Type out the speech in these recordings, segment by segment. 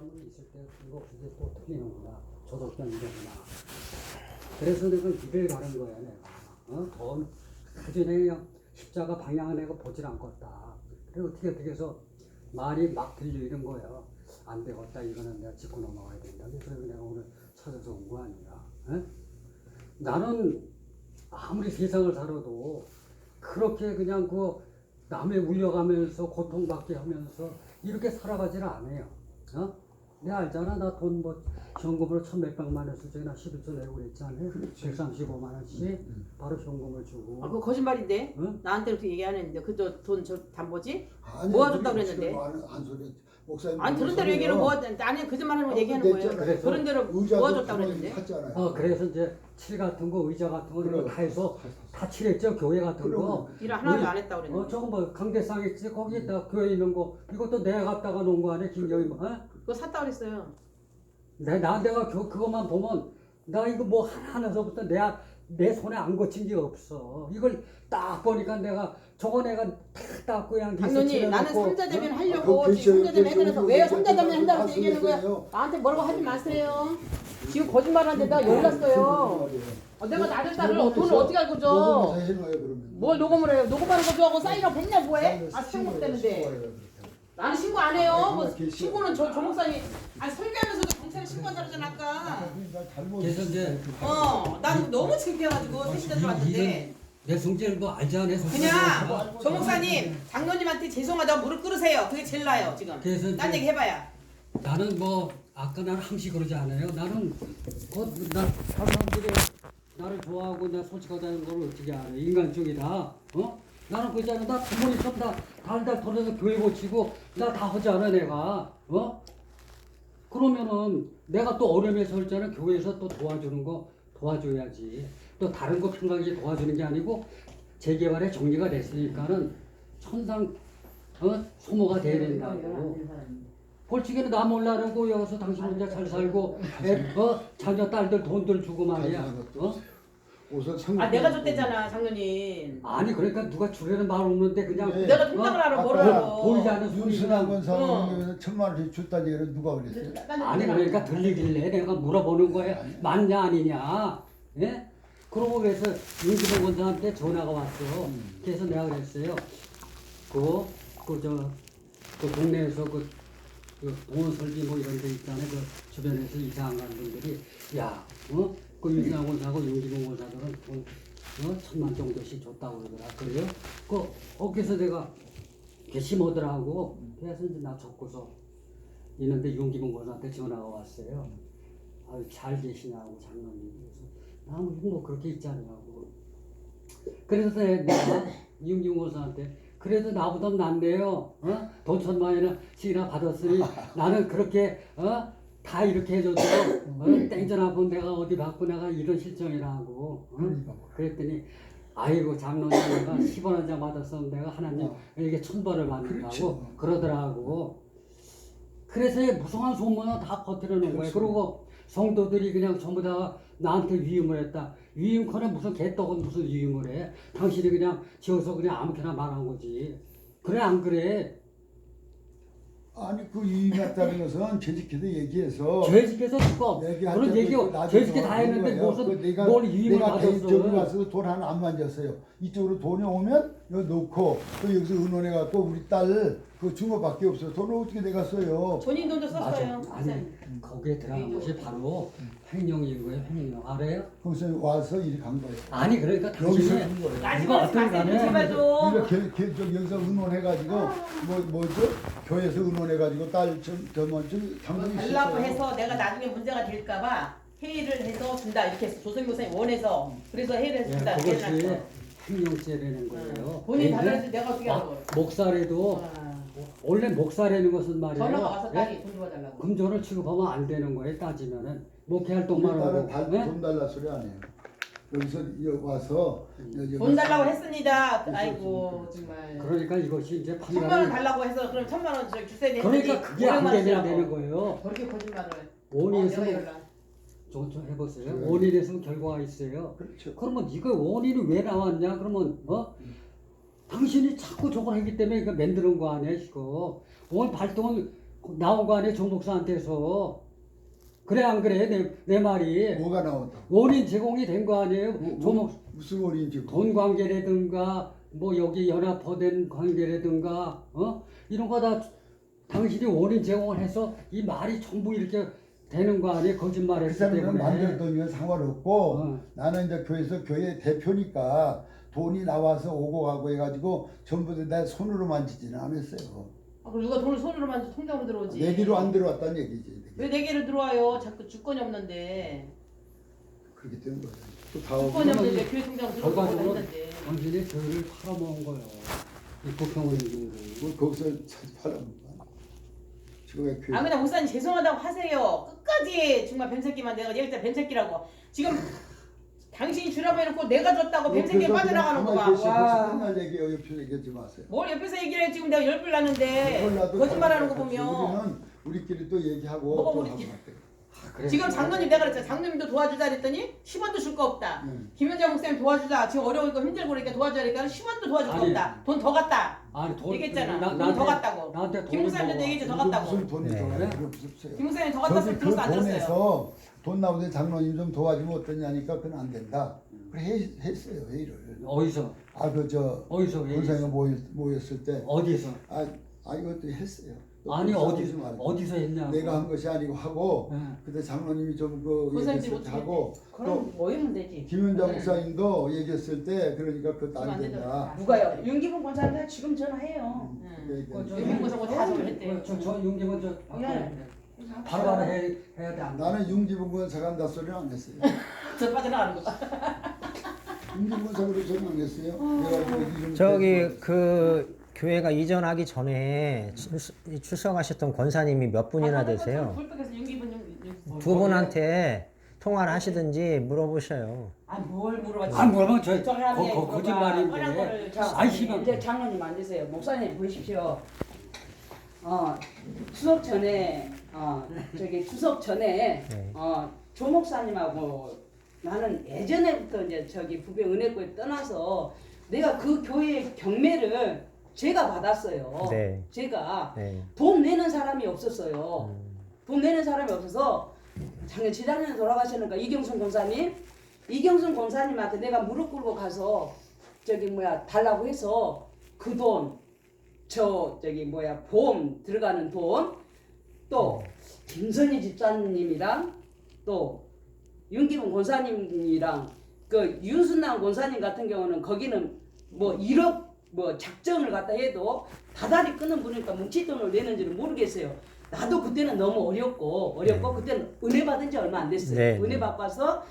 사람은 있을 때 이거 이제 또 틀리는구나. 조덕장이구나. 그래서 내가 이를 가는 거야 내가. 돈 그전에 그냥 십자가 방향을 내가 보질 않겠다. 그래 어떻게 해서 말이 막 들리는 거예요. 안 되겠다 이거는 내가 짚고 넘어가야 된다. 그래서 내가 오늘 찾아서 온 거 아니야. 에? 나는 아무리 세상을 살아도 그렇게 그냥 그 남의 울려가면서 고통받게 하면서 이렇게 살아가지는 않아요. 내가 알잖아. 나 돈 뭐 현금으로 1,100만 원 쓸 적에 나 11조 내고 그랬잖아. 135만 원씩 바로 현금을 주고. 아, 그거 거짓말인데? 응? 나한테 그렇게 얘기 안 했는데 그저 돈 저 담보지? 아니, 모아줬다고 우리 그랬는데. 지금 안 소리 목사님. 아니 그런 대로 얘기를 모아 나는 거짓말하는 거 얘기하는 거예요. 그래서 그런 대로 모아줬다고 그랬는데. 샀잖아요. 그래서 이제 칠 같은 거 의자 같은 거 이런 거 그래. 다 해서 다 칠했죠. 교회 같은 거. 일 하나도 안 했다고 그랬는데. 저거 뭐 강대상 있지 거기다 교회 있는 거 이것도 내가 갖다가 놓은 거 아니야 김영희 뭐. 그거 샀다고 그랬어요. 내가 그것만 보면 나 이거 뭐 하나서부터 내 손에 안 거친 게 없어. 이걸 딱 보니까 내가 저거 내가 탁 닦고 그냥 당연히 나는 삼자대면 하려고 그 지금 삼자대면 그 해드려서 왜 삼자대면 한다고 그 얘기하는 거야? 말씀이세요? 나한테 뭐라고 하지 마세요. 지금 거짓말하는데 내가 열났어요. 내가 나를 딸을 돈을 어떻게 알고 줘? 뭘 녹음을 해요? 녹음하는 거 좋아하고 사인하고 맨날 뭐해? 아 시험 되는데. 나는 신고 안 해요. 뭐 신고는 조 목사님 아니 설교하면서도 경찰에 신고한다고 그러잖아 아까. 그래서 이제 난 너무 창피해가지고 택시대로 왔는데 내 성질을 뭐 알잖아. 내 성질을. 그냥 조 목사님 장로님한테 죄송하다고 무릎 꿇으세요. 그게 제일 나아요 지금. 그래서 딴 얘기 해봐야. 나는 뭐 아까 나는 항시 그러지 않아요. 나는 나 사람들이 나를 좋아하고 내가 솔직하다는 걸 어떻게 알아? 인간적이다. 나는 그잖아. 나 부모님 다 달달 털어서 교회 고치고 나 다 하잖아 내가. 그러면은 내가 또 어려움에 설 때는 교회에서 또 도와주는 거 도와줘야지. 또 다른 거 평강하게 도와주는 게 아니고 재개발에 정리가 됐으니까는 천상 소모가 돼야 된다고. 벌칙에는 나 몰라라고 여기서 당신 혼자 잘 살고 자녀 딸들 돈들 주고 말이야. 내가 줬대잖아 장로님. 아니 그러니까 누가 주려는 말 없는데 그냥 네. 내가 통장을 알아 뭐라고. 보이지 않는 소리 윤순한 그냥. 권사님에서 1,000만 원씩 줬다는 얘기를 누가 그랬어요? 아니 그러니까 들리길래 내가 물어보는 거야. 맞냐 아니냐. 예? 그러고 그래서 윤기동 원사한테 전화가 왔어. 그래서 내가 그랬어요. 그 동네에서 그 동원 설비 뭐 이런 데 있잖아요. 그 주변에서 이사한 분들이 그 윤기동 원사하고 윤기동 원사들은 돈 1,000만 정도씩 줬다고 그러더라. 그래요? 거기서 내가 게시모더라고. 그래서 이제 나 적고서 있는데 윤기동 원사한테 전화가 왔어요. 아유 잘 계시냐고 장로님. 그래서 뭐 그렇게 있잖냐고. 그래서 내가 윤기동 원사한테 그래도 나보다 낫네요. 돈 1,000만 원이나 받았으니 나는 그렇게 다 이렇게 해줘도 땡전하고 내가 어디 받고 내가 이런 실정이라고. 그랬더니 아이고 장로님 내가 10원 한 장 받았어 내가 하나님 이게 1,000번을 받는다고 그러더라고. 그래서 무성한 소문을 다 퍼뜨려 놓은 거예요. 그리고 성도들이 그냥 전부 다 나한테 위임을 했다. 위임컨에 무슨 개떡은 무슨 위임을 해. 당신이 그냥 지어서 그냥 아무렇게나 말한 거지. 그래 안 그래? 아니 그 이익났다는 것은 죄직해도 얘기해서 죄직해서 누가 그런 얘기 죄직해 다 했는데 무슨 뭘 위임을 받았어. 저기 가서 돈 하나 안 만졌어요. 이쪽으로 돈이 오면 여기 놓고 또 여기서 은원해 갖고 우리 딸 그 중어밖에 없어요. 돈을 어떻게 내가 써요? 본인 돈도 썼어요. 맞아. 아니 거기에 들어간 것이 바로 횡령인 거예요. 횡령 알아요? 거기서 와서 이리 간 거예요. 아니 그러니까 여기서 당신이 준 거예요. 나지 누가 어떤 간에 제발 좀. 이렇게 여기서 은원해가지고 뭐죠? 교회에서 은원해가지고 딸저뭐 당근이 달라고 있었어요. 해서 내가 나중에 문제가 될까봐 회의를 해서 준다 이렇게 했어. 조선 교사님 원해서 그래서 회의를 해서 준다 이렇게 그것이 해놨어. 횡령죄라는 거예요. 본인 달라 해서 내가 어떻게 하는 거야? 목사래도 원래 목사라는 것은 말이에요. 전화가 와서 예? 딸이 돈 줘달라고. 금전을 취급하면 안 되는 거예요. 따지면은 목회 활동만 우리 딸은 하고. 예? 돈 달라 소리 안 해요. 여기서 와서 돈 달라고 했습니다. 아이고 정말. 그러니까 이것이 이제 1,000만 원 달라고 해서 그럼 1,000만 원 저기 주세요. 그러니까 그게 안 되면 되는 거예요. 그렇게 거짓말을. 원인에서 내가 연락. 좀 해보세요. 그래. 원인에서 결과가 있어요. 그렇죠. 그러면 이거 원인이 왜 나왔냐? 그러면 당신이 자꾸 저걸 했기 때문에 이거 만드는 거 아니야, 이거. 오늘 발동은 나온 거 아니에요 종목사한테서. 그래 안 그래 내 말이 뭐가 나온다? 원인 제공이 된 거 아니에요? 종목 무슨 원인지. 돈 관계라든가 뭐 여기 연합화된 관계라든가 이런 거 다 당신이 원인 제공을 해서 이 말이 전부 이렇게 되는 거 아니에요? 그 거짓말했기 사람은 때문에. 만들었던 건 상관없고 어. 나는 이제 교회에서 교회 대표니까 돈이 나와서 오고 가고 해가지고 전부 다 내 손으로 만지지는 않았어요. 아, 그럼 누가 돈을 손으로 만져 통장으로 들어오지? 내기로 안 들어왔다는 얘기지. 왜 내게로 들어와요? 자꾸 주권이 없는데. 그렇게 된 거예요. 또 다음 주권이 없는데 교회 통장으로 들어오고 결과적으로 했는데. 당신이 교회를 팔아먹은 거예요. 이 부평을 이긴 거. 뭐 거기서 팔아먹은 거야. 지금의 교회. 아 그냥 목사님 죄송하다고 하세요. 끝까지 정말 뱀새끼만 내가 얘기할 때 뱀새끼라고. 지금 당신이 주라고 해놓고 내가 줬다고 뱀새끼 빠져나가는 거 봐. 와. 끝날 얘기예요. 옆에서 얘기하지 마세요. 뭘 옆에서 얘기를 해. 지금 내가 열불 나는데 거짓말하는 거 보면. 우리끼리 또 얘기하고 뭐가 또 우리끼리. 하고 할게요. 그래. 지금 장로님 내가 그랬잖아. 장로님도 도와주자 그랬더니 10원도 줄 거 없다. 김현정 목사님 도와주자. 지금 어려우니까 힘들고 그러니까 도와주니까 10원도 도와줄 거 아니. 없다. 돈 더 갔다. 아니 돈 얘기했잖아. 나- 돈 더 나한테- 갔다고. 나한테 김 돈을 목사님도 뭐- 얘기했죠. 더 갔다고. 무슨 돈이 네. 더 그래? 가요? 없어요. 김 목사님 더 갔다 저기 소리 그 들었어 안 들었어요? 돈에서 돈 나오는데 장로님 좀 도와주면 어떠냐니까 그건 안 된다. 그래 했어요 회의를. 어디서 아그저 어디서 권사가 모였을 때 어디서 이것도 했어요. 또 아니 싸우지 어디서 말고. 어디서 했냐? 내가 한 것이 아니고 하고 네. 그때 장로님이 좀그 권사님들이 얘기했을 때 어떻게 하고 또 그럼 모이면 되지. 김현장 목사님도 얘기했을 때 그러니까 그것도 그럼 안 안 된다. 되더라. 누가요? 윤기분 권사한테 지금 전화해요. 윤기문사고 다 전화했대요. 저 용기문 저 예. 바로바로 해야 돼. 안 돼? 나는 융기분권 사간다 소리는 안 했어요. 저 빠져나가는 거 봐. 융기분권 사고를 전혀 안 했어요. 내가 이름 저기 대고 그 교회가 이전하기 전에 출석하셨던 권사님이 몇 분이나 되세요? 굴뚝에서 윤기문 두 분한테 통화를 하시든지 물어보셔요. 아뭘 물어봤지? 아 뭐라면 저 저기 하는 게 거짓말인데. 뻔한 거를 자, 아이 씨발. 이제 장로님 앉으세요. 목사님 보십시오. 추석 전에 저기 추석 전에 네. 조 목사님하고 나는 예전에부터 이제 저기 부평 은혜교회 떠나서 내가 그 교회의 경매를 제가 받았어요. 네. 제가 네. 돈 내는 사람이 없었어요. 돈 내는 사람이 없어서 작년 재작년에 돌아가셨으니까 이경순 권사님한테 내가 무릎 꿇고 가서 달라고 해서 그 돈 보험 들어가는 돈 또 김선희 집사님이랑 또 윤기문 권사님이랑 그 윤순남 권사님 같은 경우는 거기는 뭐 1억 뭐 작정을 갖다 해도 다달이 끊는 분이니까 뭉칫돈을 내는지는 모르겠어요. 나도 그때는 너무 어렵고 그때는 은혜 받은 지 얼마 안 됐어요. 네. 은혜 받아서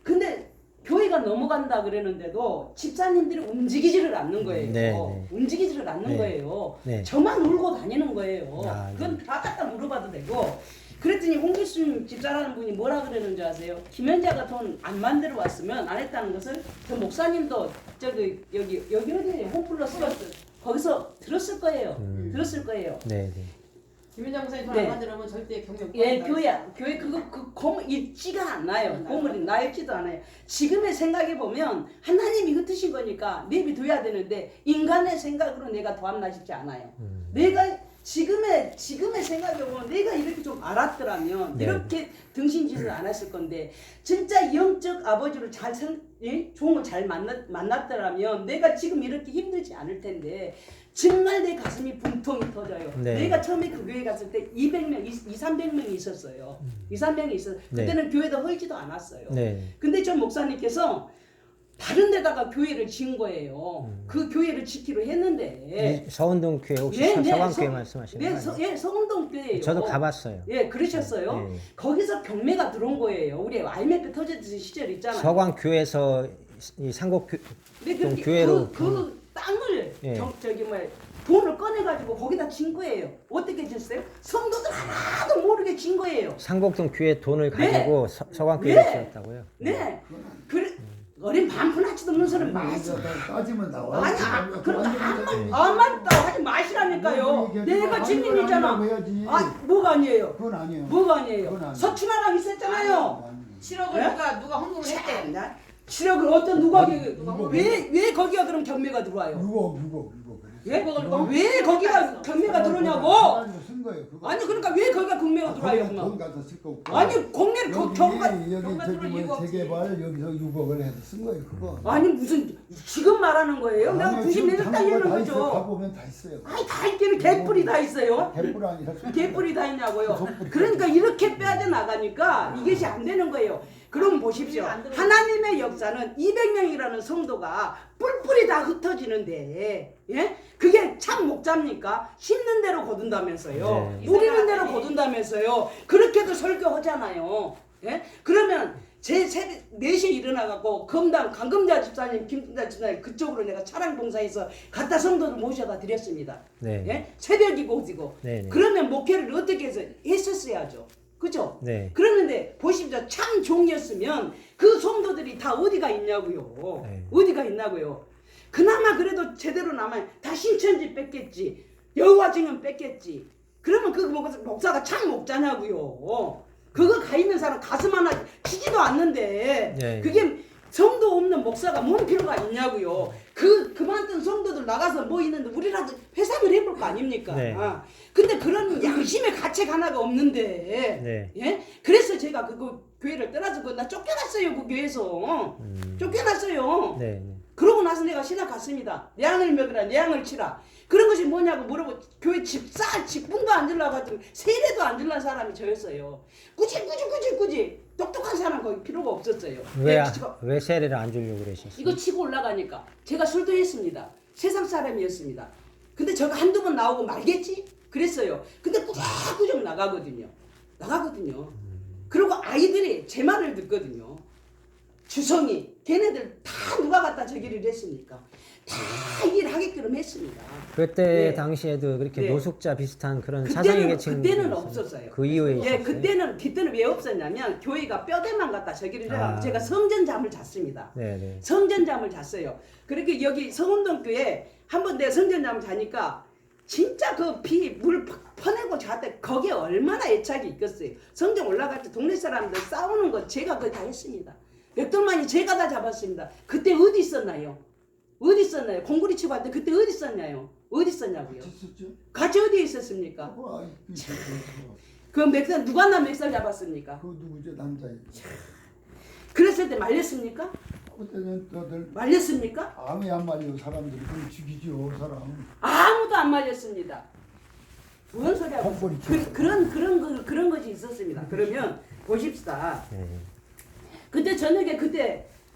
근데 교회가 넘어간다 그러는데도 집사님들이 움직이지를 않는 거예요. 네, 네. 움직이지를 않는 네. 거예요. 네. 저만 울고 다니는 거예요. 아, 그건 다 갖다 물어봐도 되고. 그랬더니 홍길순 집사라는 분이 뭐라 그러는지 아세요? 김현자가 돈 안 만들어 왔으면 안 했다는 것을 그 목사님도 여기 어디에요? 홈플러스 거기서 들었을 거예요. 들었을 거예요. 네, 네. 김현정 목사님 네. 돈안 만들면 절대 경매 못 예, 받는다. 교회 그거 고물 있지가 않아요. 고물이 나있지도 않아요. 지금의 생각해 보면 하나님이 흩으신 거니까 내비둬야 되는데 인간의 생각으로 내가 도왔나 싶지 않아요. 내가 지금의 생각해 보면 내가 이렇게 좀 알았더라면 네. 이렇게 등신짓을 안 했을 건데 진짜 영적 아버지를 종을 잘 만났더라면 내가 지금 이렇게 힘들지 않을 텐데 정말 내 가슴이 붕통이 터져요. 네. 내가 처음에 그 교회 갔을 때 200명, 300명이 있었어요. 200~300명이 있었어요. 네. 그때는 교회도 헐지도 않았어요. 네. 근데 저 목사님께서 다른 데다가 교회를 지은 거예요. 그 교회를 짓기로 했는데 이 서운동 교회 혹시 서강교회 말씀하시는 거 아니에요? 서운동 교회예요. 저도 가봤어요. 예, 그러셨어요. 네. 거기서 경매가 들어온 거예요. 우리 IMF 터졌던 시절 있잖아요. 서강교회에서 이 상곡동 근데 교회로 그 땅을 예. 돈을 꺼내가지고 거기다 진 거예요. 어떻게 졌어요? 성도들 하나도 모르게 진 거예요. 상곡동 교회 돈을 네. 가지고 서강교회를 네. 지었다고요? 네. 그래 어린 반푼하지도 없는 소리 마시. 따지면 나와. 아니, 그럼 안 맞다 하지 마시라니까요. 내가 증인이잖아. 해야지. 뭐가 아니에요? 그건 아니에요. 뭐가 그건 아니에요? 아니에요. 서춘아랑 있었잖아요. 7억을 네? 누가 헌금을 했대. 7억을 어떤 누가 누가 왜 거기가 그럼 경매가 들어와요? 6억. 예? 그걸 왜 거기가 경매가 들어오냐고? 쓴 거예요. 그거. 아니 그러니까 왜 거기가 국매로 들어와요, 거기다 돈 그러면? 갖다 쓸 거고. 아니 국내 경과 여기 경과 저기 들어올 뭐 이유가 없지. 재개발 여기서 6억을 해서 쓴 거예요. 그거. 아니 무슨 지금 말하는 거예요? 내가 아니요, 90년대 지금 딸려는 다 있어요. 거죠. 가보면 다 있어요. 아니 다 있기는 개뿔이 다 있어요. 개뿔 아니라 손- 개뿔이 다 있냐고요. 손뿔이 그러니까 이렇게 빠져나가니까 이것이 안 되는 거예요. 그럼 보십시오. 하나님의 역사는 200명이라는 성도가 뿔뿔이 다 흩어지는데, 예? 그게 참 목자입니까? 심는 대로 거둔다면서요. 네. 누리는 대로 거둔다면서요. 그렇게도 설교하잖아요. 예? 그러면 제 새벽 4시에 일어나갖고 강금자 집사님, 김금자 집사님 그쪽으로 내가 차량 봉사해서 갖다 성도를 모셔다 드렸습니다. 네. 예? 새벽이고 어디고. 네, 네. 그러면 목회를 어떻게 해서 했었어야죠. 그죠? 네. 그러는데 보십시오. 참 종이었으면 그 성도들이 다 어디가 있냐고요. 네. 어디가 있냐고요. 그나마 그래도 제대로 남아 다 신천지 뺐겠지. 여호와 증인 뺐겠지. 그러면 그 목사가 참 목자냐고요. 그거 가 있는 사람 가슴 하나 치지도 않는데 네. 그게 성도 없는 목사가 뭔 필요가 있냐고요. 그만둔 성도들 나가서 뭐 있는데 우리라도 회상을 해볼 거 아닙니까? 네. 근데 그런 양심의 가책 하나가 없는데, 네. 예? 그래서 제가 그거 교회를 떠나서 나 쫓겨났어요. 그 교회에서 쫓겨났어요. 네. 네. 그러고 나서 내가 신학 갔습니다. 내 양을 먹으라, 내 양을 치라. 그런 것이 뭐냐고 물어보 교회 직분도 안 질러가지고 세례도 안 질러는 사람이 저였어요. 굳이 똑똑한 사람 거기 필요가 없었어요. 왜 세례를 안 주려고 그러셨어요? 이거 치고 올라가니까 제가 술도 했습니다. 세상 사람이었습니다. 근데 저가 한두 번 나오고 말겠지? 그랬어요. 근데 꾸역꾸역 나가거든요. 그리고 아이들이 제 말을 듣거든요. 주성이 걔네들 다 누가 갖다 저기를 했습니까? 다 일하게끔 했습니다. 그때 네. 당시에도 그렇게 네. 노숙자 비슷한 그런 사정의 계층 그때는 없었어요. 그 이후에 예, 있었어요? 그때는 왜 없었냐면 교회가 뼈대만 갖다 저기를 해라. 아. 제가 성전잠을 잤습니다. 네네. 성전잠을 잤어요. 그렇게 여기 성운동교에 한번 내가 성전잠을 자니까 진짜 그 피 물 퍼내고 잤대. 거기에 얼마나 애착이 있겠어요. 성전 올라갈 때 동네 사람들 싸우는 거 제가 그거 다 했습니다. 백돌만이 제가 다 잡았습니다. 그때 어디 있었나요? 공구리 치고 할 때 그때 어디 있었냐요? 어디 있었냐고요? 있었죠? 같이 어디에 있었습니까? 그 맥살 누가 나 맥살 잡았습니까? 그 누구죠? 남자애. 그랬을 때 말렸습니까? 그때는 다들 말렸습니까? 암이 안 말려 사람들이 그럼 죽이죠 사람. 아무도 안 말렸습니다. 무슨 소리 하고 헛소리 있어요? 그런 것이 있었습니다. 그러면 보십시다. 네. 근데 저녁에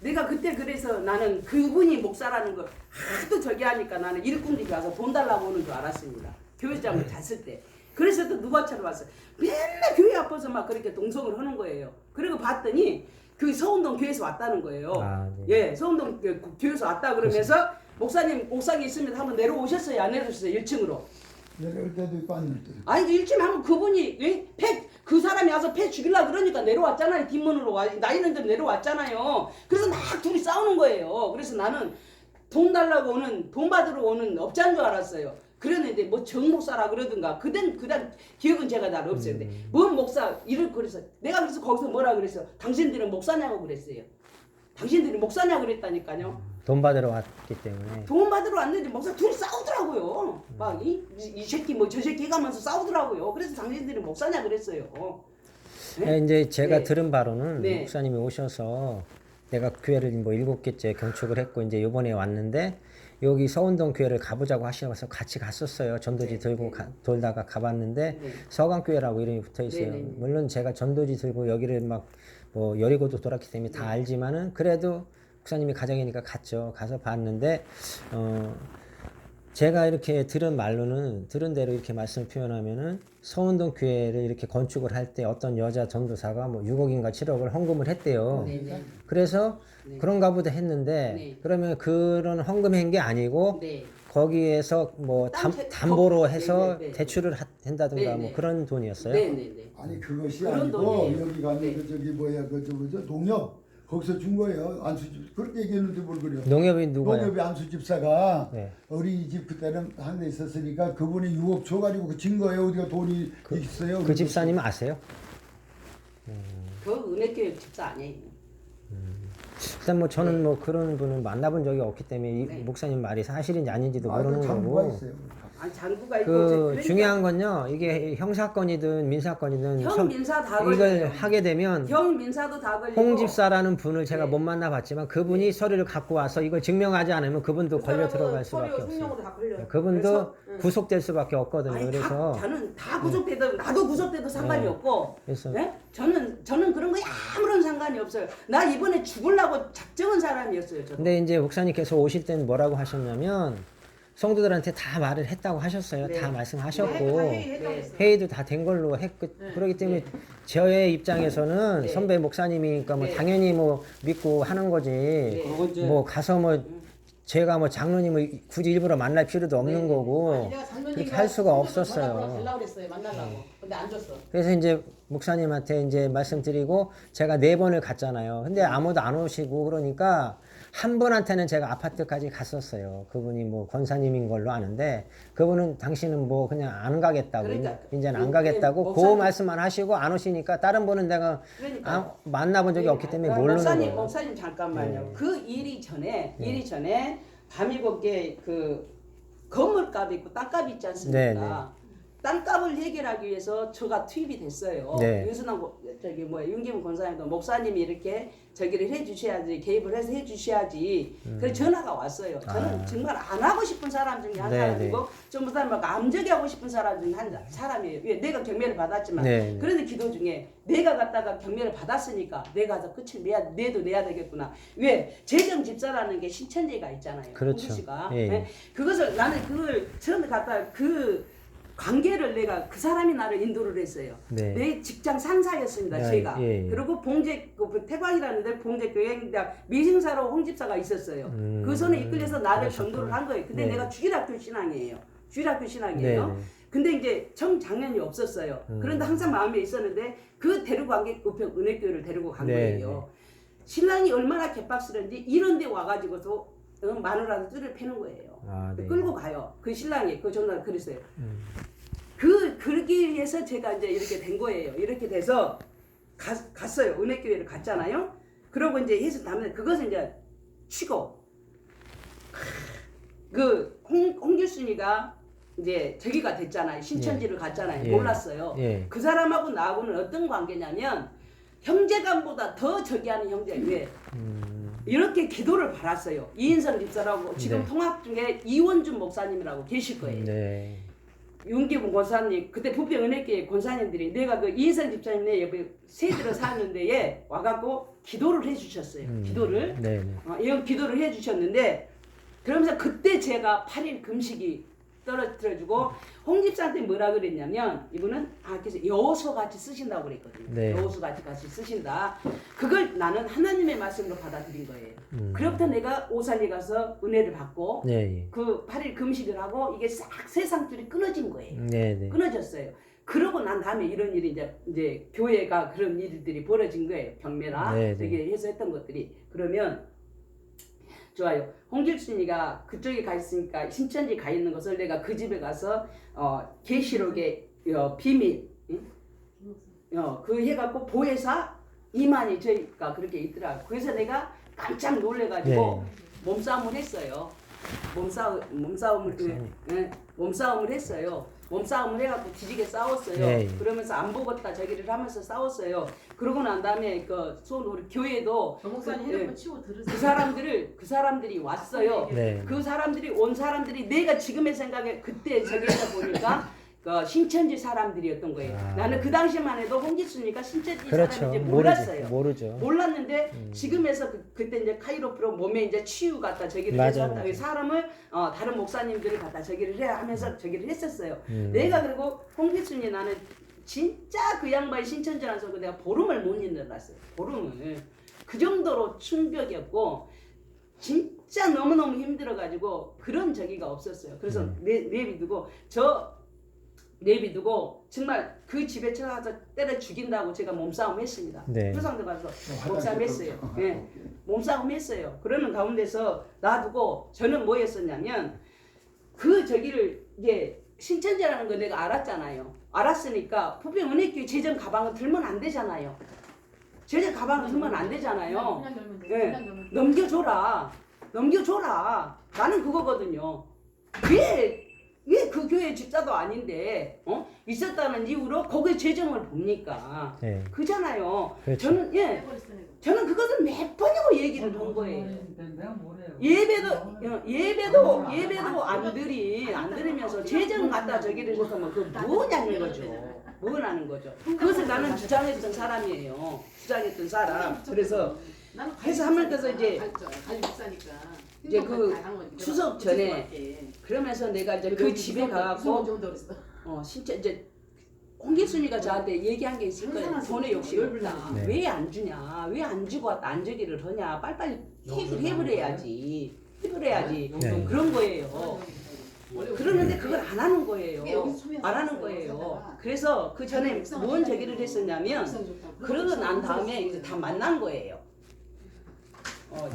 내가 그때 그래서 나는 그분이 목사라는 걸 하도 저기 하니까 나는 일꾼들이 와서 돈 달라고 오는 줄 알았습니다. 교회장을 잤을 때. 그래서 또 누가 찾아왔어요. 맨날 교회 앞에서 막 그렇게 동성을 하는 거예요. 그리고 봤더니 그 서운동 교회에서 왔다는 거예요. 아, 네. 예, 서운동 교회에서 왔다 그러면서 목사님 옥상에 있으면 한번 내려오셨어요? 안 내려오셨어요? 1층으로. 내려올 때도 있고 안 내릴 때도 있고. 아니 1층에 한번 그분이 그 사람이 와서 패 죽이려고 그러니까 내려왔잖아요. 뒷문으로 나 있는 대로 내려왔잖아요. 그래서 막 둘이 싸우는 거예요. 그래서 나는 돈 달라고 돈 받으러 오는 업자인 줄 알았어요. 그랬는데 뭐 정목사라 그러든가 그땐 기억은 제가 잘 없어요. 근데 뭔 목사 그래서 내가 그래서 거기서 뭐라 그랬어? 당신들은 목사냐고 그랬어요. 당신들이 목사냐고 그랬다니까요. 돈 받으러 왔기 때문에. 돈 받으러 왔는데 목사 둘이 싸우더라고요. 막 이 새끼 뭐 저 새끼 가면서 싸우더라고요. 그래서 당신들이 목사냐 그랬어요. 네, 이제 제가 네. 들은 바로는 네. 목사님이 오셔서 내가 교회를 뭐 7개째 건축을 했고 이제 이번에 왔는데 여기 서운동 교회를 가보자고 하셔서 같이 갔었어요. 전도지 네, 들고 네. 돌다가 가봤는데 네. 서강교회라고 이름이 붙어 있어요. 네, 네, 네. 물론 제가 전도지 들고 여기를 막 뭐 여리고도 돌았기 때문에 다 알지만은 그래도 목사님이 가정이니까 갔죠. 가서 봤는데 제가 이렇게 들은 대로 이렇게 말씀을 표현하면은 서운동 교회를 이렇게 건축을 할 때 어떤 여자 전도사가 뭐 6억인가 7억을 헌금을 했대요. 네. 그래서 네. 그런가 보다 했는데 네. 그러면 그런 헌금한 게 아니고 네. 거기에서 뭐 딴 담보로 해서 네. 대출을 한다든가 네, 뭐 네. 그런 돈이었어요. 네네네. 아니 그것이 그런 아니고 돈이에요. 여기 가면 네. 그 저기 뭐야 그저 농협 거기서 준 거예요. 안수집 그렇게 얘기했는데 뭘 그래요? 농협이 누구예요? 농협이 안수집사가 네. 어린이집 그때는 한 대 있었으니까 그분이 6억 줘가지고 그진 거예요. 어디가 돈이 있어요? 그 집사님 아세요? 그 은혜교육 집사 아니에요. 일단 뭐 저는 뭐 그런 분을 만나본 적이 없기 때문에 이 네. 목사님 말이 사실인지 아닌지도 모르는 담보가 거고. 있어요. 아니 장부가 있고 그 그러니까 중요한 건요. 이게 형사건이든 민사건이든 형 민사 다 이걸 걸려요. 하게 되면 형 민사도 다 걸리고 홍 집사라는 분을 제가 네. 못 만나봤지만 그분이 서류를 갖고 와서 이걸 증명하지 않으면 그분도 걸려 들어갈 수밖에 없어요. 성령으로 다 걸려. 그분도 그래서, 구속될 수밖에 없거든요. 아니, 그래서 저는 다 구속돼도 나도 구속돼도 상관이 네. 없고 그래서 네? 저는 그런 거 아무런 상관이 없어요. 나 이번에 죽으려고 작정한 사람이었어요. 저도. 근데 이제 목사님께서 오실 때는 뭐라고 하셨냐면 성도들한테 다 말을 했다고 하셨어요. 네. 다 말씀하셨고 회의했다고 했어. 회의도 다 된 걸로 했고 그렇기 때문에 저의 입장에서는 네. 선배 목사님이니까 뭐 네. 당연히 뭐 믿고 하는 거지. 그건 이제 뭐 가서 뭐 제가 뭐 장로님을 굳이 일부러 만날 필요도 없는 네. 거고 아니, 내가 장로님과 그렇게 할 수가 달라고 없었어요. 그랬어요. 만나려고. 근데 안 줬어. 그래서 이제 목사님한테 이제 말씀드리고 제가 4번을 갔잖아요. 근데 아무도 안 오시고 그러니까 한 분한테는 제가 아파트까지 갔었어요. 그분이 뭐 권사님인 걸로 아는데 그분은 당신은 뭐 그냥 안 가겠다고 그러니까 이제는 안 가겠다고 그 목사님- 말씀만 하시고 안 오시니까 다른 분은 내가 그러니까 만나본 적이 없기 때문에 모르는 거예요. 목사님 잠깐만요. 네. 그 일이 전에 밤이곱게 그 건물값이 있고 땅값이 있지 않습니까? 네, 땅값을 해결하기 위해서 저가 투입이 됐어요. 네. 윤순환 윤기문 권사님도 목사님이 이렇게 저기를 해주셔야지 개입을 해서 해주셔야지. 그래서 전화가 왔어요. 저는 정말 안 하고 싶은 사람 중에 한 네, 사람이고 좀 사람 암적이 하고 싶은 사람 중에 한 사람이에요. 왜? 내가 경매를 받았지만 네, 네. 그런데 기도 중에 내가 갔다가 경매를 받았으니까 내가 가서 끝을 내야 되겠구나. 왜? 재정 집사라는 게 신천지가 있잖아요. 그렇죠. 홍지 씨가. 예. 네? 그것을 나는 그걸 처음에 갔다 그 관계를 내가 그 사람이 나를 인도를 했어요. 네. 내 직장 상사였습니다. 네, 제가. 예, 예. 그리고 봉제 그 태광이라는데 봉제 교행대학 미싱사로 홍 집사가 있었어요. 그 손에 이끌려서 나를 그러셨구나. 전도를 한 거예요. 근데 네. 내가 주일학교 신앙이에요. 주일학교 신앙이에요. 네, 네. 근데 이제 청장년이 없었어요. 그런데 항상 마음에 있었는데 그 데리고 간 게 우평 은혜교회를 데리고 간 네, 거예요. 신랑이 얼마나 개빡스런지 이런 데 와가지고서 마누라도 뜰을 패는 거예요. 아, 네. 끌고 가요. 그 신랑이 그 전날 그랬어요. 음. 그러기 위해서 제가 이제 이렇게 된 거예요. 이렇게 돼서 갔어요. 은혜교회를 갔잖아요. 그러고 이제 해서 다음에 그것을 이제 치고 그 홍길순이가 이제 저기가 됐잖아요. 신천지를 갔잖아요. 예. 몰랐어요. 예. 그 사람하고 나하고는 어떤 관계냐면 형제간보다 더 저기하는 형제예요. 왜? 이렇게 기도를 받았어요. 이인성 집사라고 지금 네. 통합 중에 이원준 목사님이라고 계실 거예요. 네. 윤기문 권사님 그때 부평 은혜교회 권사님들이 내가 그 이인성 집사님네 옆에 세들어 사는 데에 와갖고 기도를 해주셨어요. 기도를 네, 네. 이런 기도를 해주셨는데 그러면서 그때 제가 8일 금식이 떨어뜨려주고 홍 집사한테 뭐라 그랬냐면 이분은 그래서 여호수 같이 쓰신다고 그랬거든요. 네. 여호수 같이 쓰신다. 그걸 나는 하나님의 말씀으로 받아들인 거예요. 그로부터 내가 오산에 가서 은혜를 받고 네, 예. 그 8일 금식을 하고 이게 싹 세상줄이 끊어진 거예요. 네, 네. 끊어졌어요. 그러고 난 다음에 이런 일이 이제 교회가 그런 일들이 벌어진 거예요. 경매나 네, 네. 되게 해서 했던 것들이. 그러면 좋아요. 홍길순이가 그쪽에 가 있으니까 신천지 가 있는 것을 내가 그 집에 가서 계시록의 비밀 그 해갖고 보혜사 이만희 저희가 그렇게 있더라고. 그래서 내가 깜짝 놀래가지고 몸싸움을 했어요. 몸싸움을 했어요. 몸싸움을 해갖고 뒤지게 싸웠어요. 네. 그러면서 안 보겠다 저기를 하면서 싸웠어요. 그러고 난 다음에 우리 교회도 정목사님 핸드폰 치고 들으세요. 그 사람들이 왔어요. 네. 그 사람들이 온 사람들이 내가 지금의 생각에 그때 저기에서 보니까 그 신천지 사람들이었던 거예요. 나는 그 당시만 해도 홍길순이가 신천지 그렇죠. 사람인지 몰랐어요. 모르죠. 몰랐는데 지금에서 그때 이제 카이로프로 몸에 이제 치유 갖다 저기를 맞아, 해서 맞아. 사람을 다른 목사님들을 갖다 저기를 해 하면서 저기를 했었어요. 내가 그리고 홍길순이 나는 진짜 그 양반이 신천지라는 소리 내가 보름을 못 일어났어요. 보름을 그 정도로 충격이었고 진짜 너무너무 힘들어가지고 그런 저기가 없었어요. 그래서 내비두고 정말 그 집에 찾아가서 때려 죽인다고 제가 몸싸움 했습니다. 네. 표상도 가서 몸싸움 했어요. 네. 몸싸움 했어요. 그러는 가운데서 놔두고 저는 뭐 했었냐면 그 저기를 이게 신천지라는 거 내가 알았잖아요. 알았으니까 부평 은혜교회 재정 가방을 들면 안 되잖아요. 재정 가방을 들면 안 되잖아요. 그냥 열면 돼. 네. 그냥 열면 돼. 넘겨줘라. 나는 그거거든요. 왜 왜 그 교회 집사도 아닌데 있었다는 이유로 거기에 재정을 봅니까? 네. 그잖아요. 그렇죠. 저는 그것을 몇 번이고 얘기를 한 거예요. 예배도 안 드리면서 재정 갖다 저기를 했으면 그 뭐냐는 거죠. 뭐라는 거죠. 그것을 나는 주장했던 사람이에요. 주장했던 사람. 그래서 해서 하면서 이제 그 추석 전에 그러면서 내가 이제 그 집에 가갖고 진짜 이제 홍길순이가 저한테 얘기한 게 있을 거예요. 돈에 욕심이 없다. 네. 왜 안 주냐? 왜 안 주고 왔다 안 주기를 하냐? 빨리빨리 해버려야지. 해버려야지. 네. 그런 거예요. 그러는데 그걸 안 하는 거예요. 안 하는 거예요. 그래서 그 전에 뭔 저기를 했었냐면 그러고 난 다음에 이제 다 만난 거예요.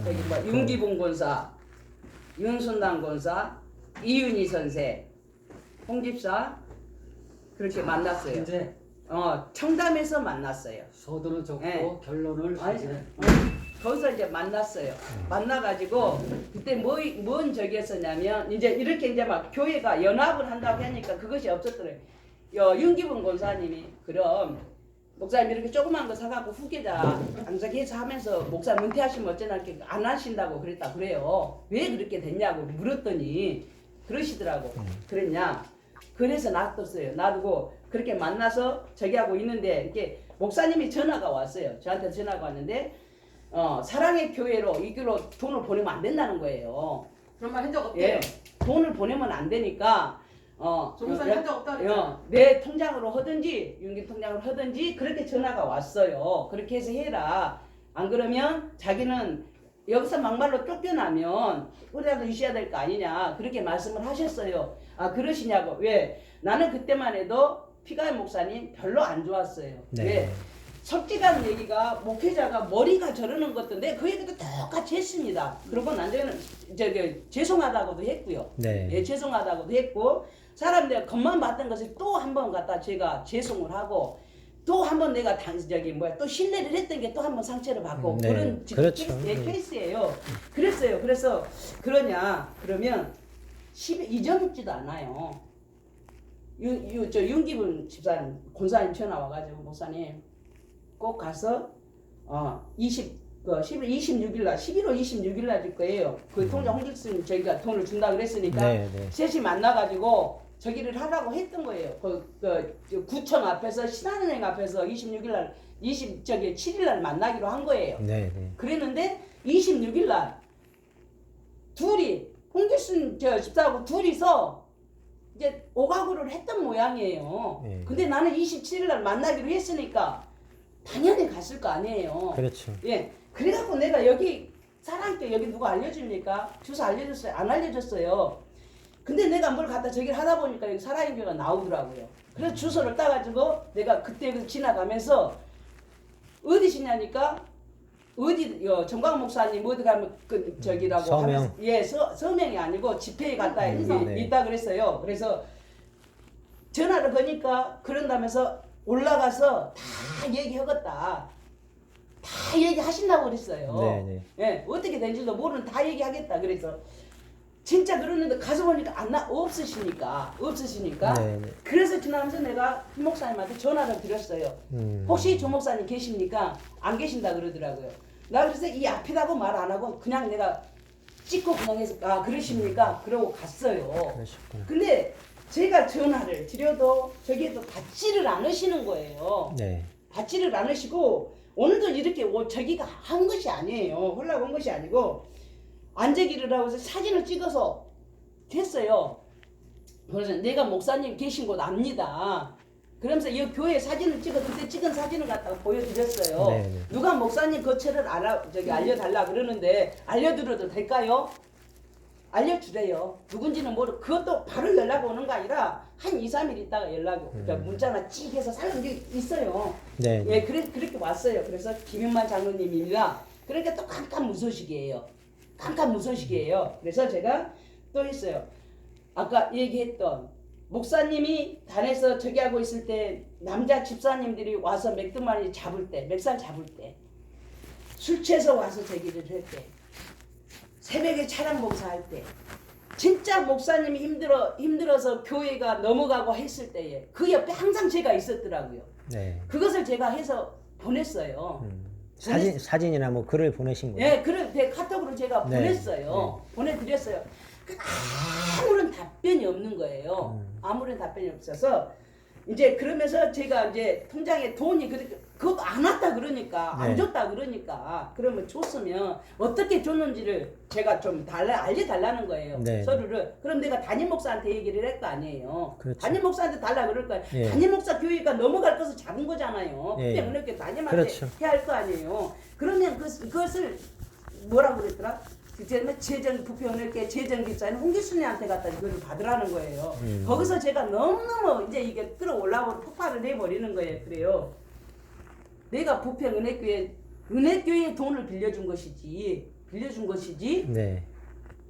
저기 뭐 윤기봉 권사, 윤순당 권사, 이윤희 선생, 홍집사 그렇게 만났어요. 이제 청담에서 만났어요. 서두는 적고 네. 결론을 아니, 이제 거기서 이제 만났어요. 만나가지고 그때 뭔 적이었었냐면 이제 이렇게 이제 막 교회가 연합을 한다고 하니까 그것이 없었더래요. 윤기분 권사님이 그럼 목사님 이렇게 조그만 거 사갖고 후계자 안석해서 하면서 목사 은퇴하시면 어쩌나 이렇게 안 하신다고 그래요. 왜 그렇게 됐냐고 물었더니 그러시더라고. 그랬냐? 그래서 놔뒀어요. 놔두고 그렇게 만나서 저기 하고 있는데 이렇게 목사님이 전화가 왔어요. 저한테 전화가 왔는데 사랑의 교회로 이걸로 돈을 보내면 안 된다는 거예요. 그런 말 한 적 없대요. 예, 돈을 보내면 안 되니까 조목사님 한 적 없다 그랬잖아. 내 통장으로 하든지 윤기 통장으로 하든지 그렇게 전화가 왔어요. 그렇게 해서 해라. 안 그러면 자기는 여기서 막말로 쫓겨나면 우리라도 있어야 될 거 아니냐 그렇게 말씀을 하셨어요. 아 그러시냐고. 왜? 나는 그때만 해도 피가연 목사님 별로 안 좋았어요. 네. 왜? 솔직한 얘기가 목회자가 머리가 저러는 것도 내 그 얘기도 똑같이 했습니다. 그러고 나중에는 죄송하다고도 했고요. 네. 예, 죄송하다고도 했고 사람들 겉만 봤던 것을 또 한 번 갖다 제가 죄송을 하고 또 한 번 내가 또 신뢰를 했던 게 또 한 번 상처를 받고 네. 그런 그렇죠. 케이스예요. 그랬어요. 그래서 그러냐 그러면 잊어먹지도 않아요. 윤기분 집사님 권사님 전화 와가지고 목사님 꼭 가서 11월 26일 날 줄 거예요. 그 통장 홍길순 저희가 돈을 준다 그랬으니까 네, 네. 셋이 만나가지고 저기를 하라고 했던 거예요. 구청 앞에서 신한은행 앞에서 26일 날 7일 날 만나기로 한 거예요. 네, 네. 그랬는데 26일 날 둘이 홍길순 집사하고 둘이서 이제 오가구를 했던 모양이에요. 네. 근데 나는 27일 날 만나기로 했으니까 당연히 갔을 거 아니에요. 그렇죠. 예. 그래갖고 내가 여기 사람께 여기 누가 알려줍니까? 주소 알려줬어요? 안 알려줬어요. 근데 내가 뭘 갖다 저기를 하다 보니까 여기 사랑교회가 나오더라고요. 그래서 주소를 따가지고 내가 그때 지나가면서 어디시냐니까 어디 정광 목사님 어디 가면 저기라고 서명. 하면서 예 서명이 아니고 집회에 갔다 네. 있다 그랬어요. 그래서 전화를 거니까 그런다면서 올라가서 다 얘기하겠다. 다 얘기하신다고 그랬어요. 네, 네. 예, 어떻게 된지도 모르는 다 얘기하겠다. 그래서 진짜 그러는데 가서 보니까 없으시니까. 네, 네. 그래서 지나면서 내가 조 목사님한테 전화를 드렸어요. 혹시 조 목사님 계십니까? 안 계신다 그러더라고요. 나 그래서 이 앞이라고 말 안 하고 그냥 내가 찍고 그냥 해서 그러십니까? 그러고 갔어요. 그러셨구나. 근데 제가 전화를 드려도 저기에도 받지를 않으시는 거예요. 네. 받지를 않으시고 오늘도 이렇게 저기가 한 것이 아니에요. 홀라고 한 것이 아니고 앉아기를 하고 해서 사진을 찍어서 했어요. 그래서 내가 목사님 계신 곳 압니다. 그러면서 이 교회 사진을 찍어 그때 찍은 사진을 갖다가 보여드렸어요. 네, 네. 누가 목사님 거처를 알려달라 그러는데 알려드려도 될까요? 알려주래요. 누군지는 모르고 그것도 바로 연락 오는 거 아니라 한 2, 3일 있다가 연락이 그러니까 문자나 찍 해서 사는 게 있어요. 네. 예, 그렇게 왔어요. 그래서 김윤만 장로님입니다. 그러니까 또 깜깜무소식이에요. 깜깜무소식이에요. 그래서 제가 또 했어요. 아까 얘기했던 목사님이 단에서 저기 하고 있을 때 남자 집사님들이 와서 맥주마니 잡을 때, 맥살 잡을 때 술 취해서 와서 저기를 할 때 새벽에 차량 봉사할 때 진짜 목사님이 힘들어서 교회가 넘어가고 했을 때에 그 옆에 항상 제가 있었더라고요. 네. 그것을 제가 해서 보냈어요. 사진이나 뭐 글을 보내신 거예요? 네, 그런 카톡으로 제가 네. 보냈어요. 보내드렸어요. 아무런 답변이 없는 거예요. 아무런 답변이 없어서 이제 그러면서 제가 이제 통장에 돈이 그것도 안 왔다 그러니까 안 네. 줬다 그러니까 그러면 줬으면 어떻게 줬는지를 제가 좀 알려달라는 거예요. 네. 서류를. 그럼 내가 담임 목사한테 얘기를 할 거 아니에요. 그렇죠. 담임 목사한테 달라 그럴 거예요. 예. 담임 목사 교회가 넘어갈 것을 잡은 거잖아요. 예. 그냥 이렇게 담임한테 그렇죠. 해야 할 거 아니에요. 그러면 그것을 뭐라고 그랬더라? 부평을게 재정기사는 홍기순이한테 갖다 이거를 받으라는 거예요. 거기서 제가 너무너무 이제 이게 끌어올라오고 폭발을 해버리는 거예요. 그래요. 내가 은혜교회에 돈을 빌려준 것이지 네.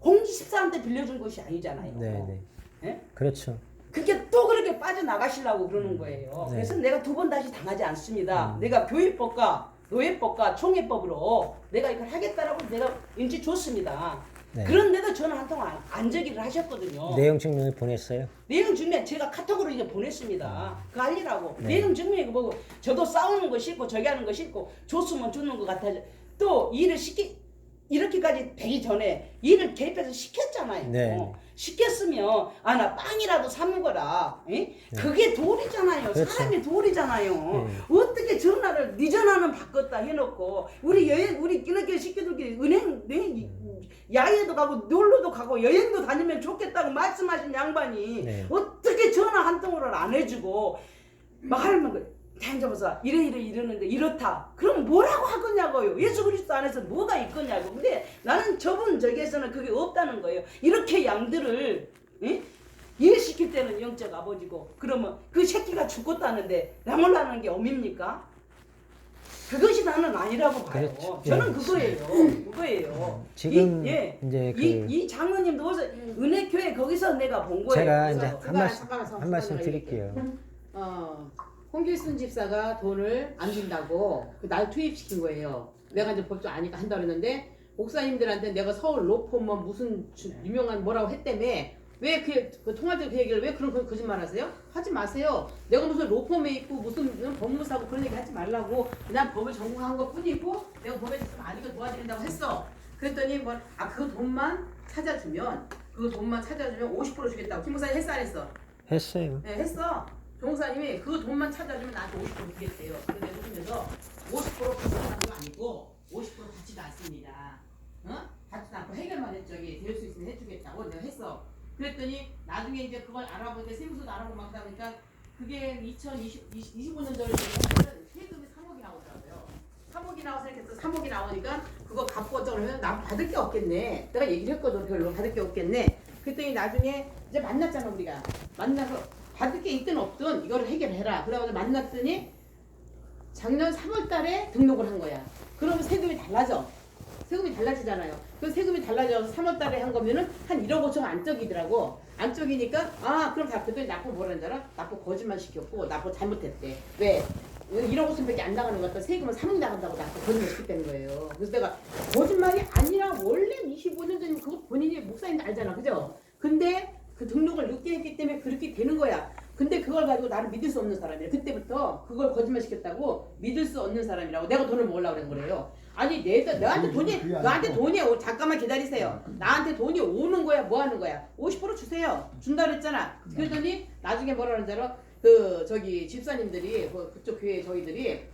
홍기십사한테 빌려준 것이 아니잖아요. 네. 예? 그렇죠. 그게 또 그렇게 빠져나가시려고 그러는 거예요. 네. 그래서 내가 두 번 다시 당하지 않습니다. 내가 교회법과 노예법과 총회법으로 내가 이걸 하겠다라고 내가 인지 줬습니다. 네. 그런데도 저는 한동안 안저기를 하셨거든요. 내용 증명을 보냈어요? 내용 증명 제가 카톡으로 이제 보냈습니다. 그 알리라고. 네. 내용 증명이 뭐고 저도 싸우는 거 싫고 저기 하는 거 싫고 줬으면 주는 것 같아요. 또 일을 이렇게까지 되기 전에 일을 개입해서 시켰잖아요. 네. 시켰으면 나 빵이라도 사 먹어라. 그게 도리잖아요. 그렇죠. 사람이 도리잖아요. 어떻게 전화를 네 전화는 바꿨다 해놓고 우리 이렇게 시켜줄게 은행 야외도 가고 놀러도 가고 여행도 다니면 좋겠다고 말씀하신 양반이 네. 어떻게 전화 한 통으로 안 해주고 막 하면 앉아보자 이러는데 이렇다. 그럼 뭐라고 하겠냐고요. 예수 그리스도 안에서 뭐가 있겠냐고. 근데 나는 저기에서는 그게 없다는 거예요. 이렇게 양들을 일시킬 때는 영적 아버지고 그러면 그 새끼가 죽었다는데 나 몰라는 게 엄입니까? 그것이 나는 아니라고 봐요. 그렇죠. 저는 예. 그거예요. 지금 이제 이 장로님도 어서 은혜교회 거기서 내가 본 거예요. 제가 그래서 이제 잠깐만, 한 말씀 드릴게요. 홍길순 집사가 돈을 안 준다고 날 투입시킨 거예요. 내가 이제 법조 아니까 한다 그랬는데 목사님들한테 내가 서울 로펌 무슨 유명한 뭐라고 했다며 왜 그 통화적 그 얘기를 왜 그런 거짓말 하세요? 하지 마세요. 내가 무슨 로펌에 있고 무슨 법무사고 그런 얘기 하지 말라고 그냥 법을 전공한 것 뿐이고 내가 법에 있으면 아니까 도와드린다고 했어. 그랬더니 그 돈만 찾아주면 50% 주겠다고. 김 목사님 했어 안 했어? 했어요. 네, 했어. 종사님이 그 돈만 찾아주면 나한테 50% 주겠대요. 근데 그러면서 50% 받지는 거 아니고 50% 받지도 않습니다. 받지도 않고 해결만 했저기 될 수 있으면 해주겠다고 내가 했어. 그랬더니 나중에 이제 그걸 알아보니까 세무서도 알아보고 막 하니까 그게 2025년도에 세금이 3억이 나오더라고요. 3억이 나와서 이렇게 해서 3억이 나오니까 그거 갚고 어쩌고 그러면 나 받을 게 없겠네. 내가 얘기를 했거든. 별로 받을 게 없겠네. 그랬더니 나중에 이제 만났잖아 우리가. 만나서 받을 게 있든 없든 이거를 해결해라. 그래가지고 만났더니 작년 3월 달에 등록을 한 거야. 그러면 세금이 달라져. 세금이 달라지잖아요. 그 세금이 달라져서 3월 달에 한 거면은 한 1억 5천 안쪽이더라고. 안쪽이니까 그럼 다 그랬더니 나쁜 뭐라는 줄 알아? 나쁜 거짓말 시켰고 나쁜 잘못했대. 왜? 1억 5천밖에 안 나가는 것 같아. 세금은 3억 나간다고 나한테 거짓말 시켰다는 거예요. 그래서 내가 거짓말이 아니라 원래 25년 전이면 그거 본인이 목사님 알잖아. 그죠? 근데 그 등록을 늦게 했기 때문에 그렇게 되는 거야. 근데 그걸 가지고 나를 믿을 수 없는 사람이야. 그때부터 그걸 거짓말 시켰다고 믿을 수 없는 사람이라고 내가 돈을 모으려고 그런 거래요. 아니 너한테 돈이 잠깐만 기다리세요. 나한테 돈이 오는 거야 뭐 하는 거야? 50% 주세요. 준다 그랬잖아. 그랬더니 나중에 뭐라 그러는지 알아? 저기 집사님들이 그쪽 교회 저희들이